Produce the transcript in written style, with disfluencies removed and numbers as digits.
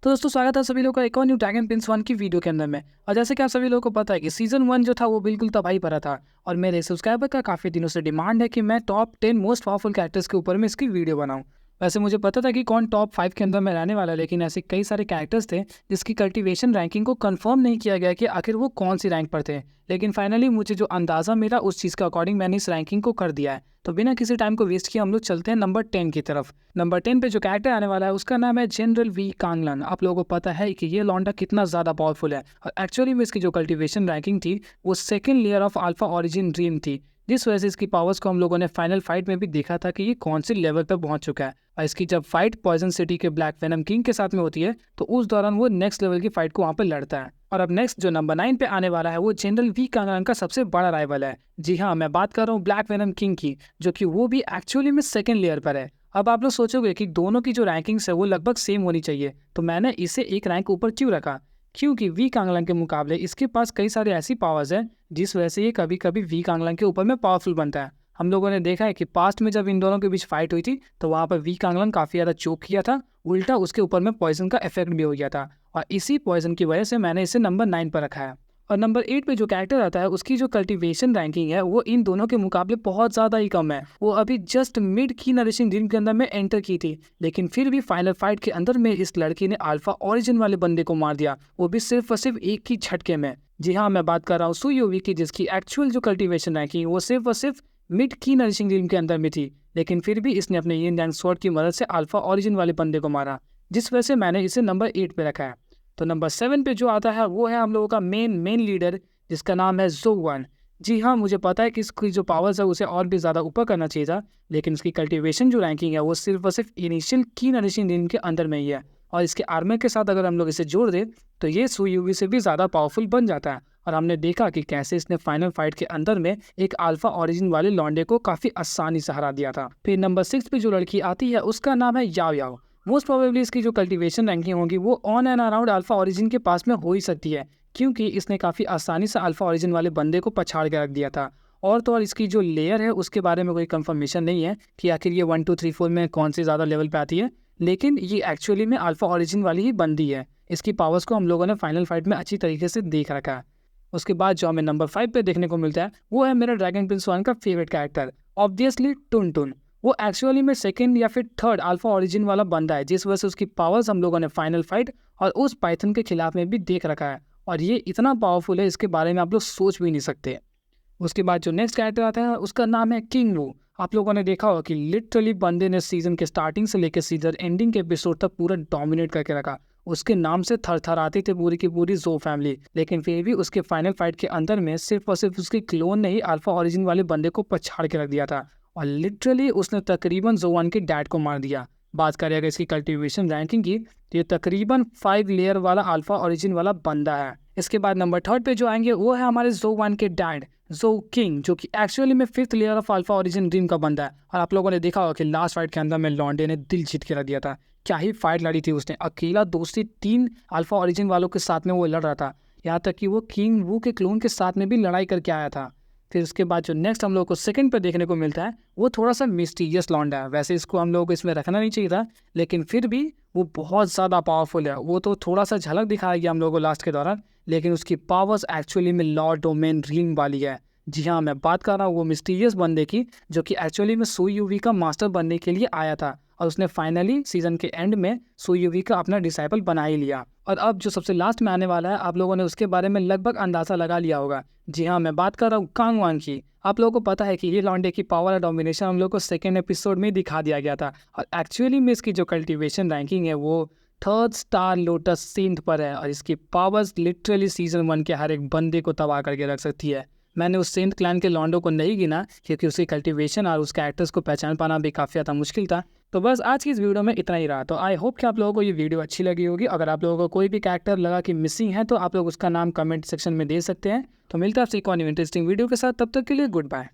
तो दोस्तों स्वागत है सभी लोगों का एक और न्यू ड्रैगन प्रिंस 1 की वीडियो के अंदर में। और जैसे कि आप सभी लोगों को पता है कि सीजन 1 जो था वो बिल्कुल तबाही भरा था और मेरे सब्सक्राइबर का काफ़ी दिनों से डिमांड है कि मैं टॉप 10 मोस्ट पावरफुल कैरेक्टर्स के ऊपर में इसकी वीडियो बनाऊं। वैसे मुझे पता था कि कौन टॉप 5 के अंदर में रहने वाला है, लेकिन ऐसे कई सारे कैरेक्टर्स थे जिसकी कल्टीवेशन रैंकिंग को कंफर्म नहीं किया गया कि आखिर वो कौन सी रैंक पर थे। लेकिन फाइनली मुझे जो अंदाज़ा मिला उस चीज़ के अकॉर्डिंग मैंने इस रैंकिंग को कर दिया है। तो बिना किसी टाइम को वेस्ट किए हम लोग चलते हैं नंबर 10 की तरफ। नंबर 10 पे जो कैरेक्टर आने वाला है उसका नाम है जनरल वी कांगलन। आप लोगों को पता है कि ये लौंडा कितना ज़्यादा पावरफुल है और एक्चुअली में इसकी जो कल्टीवेशन रैंकिंग थी वो second layer of alpha origin dream थी, जिस वजह से इसकी पावर्स को हम लोगों ने फाइनल फाइट में भी देखा था कि ये कौन सी लेवल पर पहुंच चुका है। और इसकी जब फाइट पॉइजन सिटी के ब्लैक वेनम किंग के साथ में होती है तो उस दौरान वो नेक्स्ट लेवल की फाइट को वहां पर लड़ता है। और अब नेक्स्ट जो नंबर 9 पे आने वाला है वो जनरल वी कांगलन का सबसे बड़ा राइवल है। जी हाँ, मैं बात कर रहा हूँ ब्लैक वेनम किंग की, जो कि वो भी एक्चुअली में सेकंड लेयर पर है। अब आप लोग सोचोगे कि दोनों की जो रैंकिंग्स है वो लगभग सेम होनी चाहिए, तो मैंने इसे एक रैंक ऊपर क्यों रखा? क्योंकि वी कांगलन के मुकाबले इसके पास कई सारी ऐसी पावर्स है जिस वजह से ये कभी कभी वी कांगलन के ऊपर में पावरफुल बनता है। हम लोगों ने देखा है कि पास्ट में जब इन दोनों के बीच फाइट हुई थी तो वहाँ पर वी कांगलन काफ़ी ज़्यादा चोक किया था, उल्टा उसके ऊपर में पॉइजन का इफेक्ट भी हो गया था। और इसी पॉइजन की वजह से मैंने इसे नंबर 9 पर रखा है। और नंबर 8 पे जो कैरेक्टर आता है उसकी जो कल्टीवेशन रैंकिंग है वो इन दोनों के मुकाबले बहुत ज़्यादा ही कम है। वो अभी जस्ट मिड की नरिशिंग ड्रीम के अंदर में एंटर की थी, लेकिन फिर भी फाइनल फाइट के अंदर में इस लड़की ने अल्फा ओरिजिन वाले बंदे को मार दिया, वो भी सिर्फ और सिर्फ एक ही झटके में। जी हाँ, मैं बात कर रहा हूँ सुयोवी की, जिसकी एक्चुअल जो कल्टीवेशन रैंकिंग वो सिर्फ और सिर्फ मिड की नरिशिंग ड्रीम के अंदर में थी, लेकिन फिर भी इसने अपने यिन यांग स्वॉर्ड की मदद से अल्फा ओरिजिन वाले बंदे को मारा, जिस वजह से मैंने इसे नंबर 8 पे रखा है। तो नंबर 7 पे जो आता है वो है हम लोगों का मेन लीडर, जिसका नाम है ज़ोवन। जी हाँ, मुझे पता है कि इसकी जो पावर्स है उसे और भी ज़्यादा ऊपर करना चाहिए था, लेकिन इसकी कल्टीवेशन जो रैंकिंग है वो सिर्फ और सिर्फ इनिशियल की नरिशिंग ड्रीम के अंदर में ही है। और इसके आर्मर के साथ अगर हम लोग इसे जोड़ दें तो ये सुयूवी से भी ज़्यादा पावरफुल बन जाता है। और हमने देखा कि कैसे इसने फाइनल फाइट के अंदर में एक अल्फा ओरिजिन वाले लॉन्डे को काफ़ी आसानी से हरा दिया था। फिर नंबर 6 पे जो लड़की आती है उसका नाम है याओ याओ। मोस्ट प्रोबेबली इसकी जो कल्टीवेशन रैंकिंग होगी वो on and around alpha origin के पास में हो ही सकती है, क्योंकि इसने काफ़ी आसानी से अल्फा ओरिजिन वाले बंदे को पछाड़ के रख दिया था। और तो और इसकी जो लेयर है उसके बारे में कोई कंफर्मेशन नहीं है कि आखिर ये 1 2 3 4 में कौन सी ज़्यादा लेवल पे आती है, लेकिन ये एक्चुअली में अल्फा ओरिजिन वाली ही बंदी है। इसकी पावर्स को हम लोगों ने फाइनल फाइट में अच्छी तरीके से देख रखा है। उसके बाद जो हमें नंबर 5 पे देखने को मिलता है वो है मेरा ड्रैगन प्रिंस 1 का फेवरेट कैरेक्टर, ऑब्वियसली टुन टुन। वो एक्चुअली में सेकंड या फिर थर्ड अल्फा ओरिजिन वाला बंदा है, जिस वजह से उसकी पावर्स हम लोगों ने फाइनल फाइट और उस पाइथन के खिलाफ में भी देख रखा है। और ये इतना पावरफुल है, इसके बारे में आप लोग सोच भी नहीं सकते। उसके बाद जो नेक्स्ट कैरेक्टर आता है उसका नाम है किंग वू। आप लोगों ने देखा होगा कि लिटरली बंदे ने सीजन के स्टार्टिंग से लेकर सीजन एंडिंग के एपिसोड तक पूरा डोमिनेट करके रखा। उसके नाम से थर थर आती थी पूरी की पूरी जो फैमिली, लेकिन फिर भी उसके फाइनल फाइट के अंदर में सिर्फ और सिर्फ उसके क्लोन ने ही अल्फा ओरिजिन वाले बंदे को पछाड़ के रख दिया था और लिटरली उसने तकरीबन जोवान के डैड को मार दिया। बात करें अगर इसकी कल्टीवेशन रैंकिंग की तो ये तकरीबन 5 लेयर वाला अल्फा ओरिजिन वाला बंदा है। इसके बाद नंबर 3 पे जो आएंगे वो है हमारे जोवान के डैड जो किंग, जो कि एक्चुअली में 5th layer of alpha origin dream का बंदा है। और आप लोगों ने देखा होगा कि लास्ट फाइट के अंदर में लॉन्डे ने दिल जीत के रख दिया था। क्या ही फाइट लड़ी थी उसने, अकेला 2 से 3 अल्फा ओरिजिन वालों के साथ में वो लड़ रहा था, यहाँ तक कि वो किंग वू के क्लोन के साथ में भी लड़ाई करके आया था। फिर उसके बाद जो नेक्स्ट हम लोग को सेकंड पे देखने को मिलता है वो थोड़ा सा मिस्टीरियस लॉन्डा है। वैसे इसको हम लोग को इसमें रखना नहीं चाहिए था, लेकिन फिर भी वो बहुत ज़्यादा पावरफुल है। वो तो थोड़ा सा झलक दिखाया गया हम लोगों को लास्ट के दौरान, लेकिन उसकी पावर्स एक्चुअली में लॉर्ड डोमेन ड्रीम वाली है। जी हाँ, मैं बात कर रहा हूँ वो मिस्टीरियस बंदे की, जो कि एक्चुअली में सुयूवी का मास्टर बनने के लिए आया था और उसने फाइनली सीजन के एंड में सुयूवी का अपना डिसाइपल बना ही लिया। और अब जो सबसे लास्ट में आने वाला है आप लोगों ने उसके बारे में लगभग अंदाजा लगा लिया होगा। जी हाँ, मैं बात कर रहा हूँ कांग वांग की। आप लोगों को पता है कि ये लॉन्डे की पावर और डोमिनेशन हम लोग को सेकेंड एपिसोड में दिखा दिया गया था और एक्चुअली में इसकी जो कल्टीवेशन रैंकिंग है वो 3rd स्टार लोटस सिंथ पर है और इसकी पावर्स लिटरली सीजन 1 के हर एक बंदे को तबाह करके रख सकती है। मैंने उस सेंट क्लैन के लॉन्डो को नहीं गिना क्योंकि उसकी कल्टीवेशन और उस कैरेक्टर्स को पहचान पाना भी काफ़ी ज़्यादा मुश्किल था। तो बस आज की इस वीडियो में इतना ही रहा। तो आई होप कि आप लोगों को ये वीडियो अच्छी लगी होगी। अगर आप लोगों को कोई भी कैरेक्टर लगा कि मिसिंग है तो आप लोग उसका नाम कमेंट सेक्शन में दे सकते हैं। तो मिलता है आपसे एक और इंटरेस्टिंग वीडियो के साथ, तब तक के लिए गुड बाय।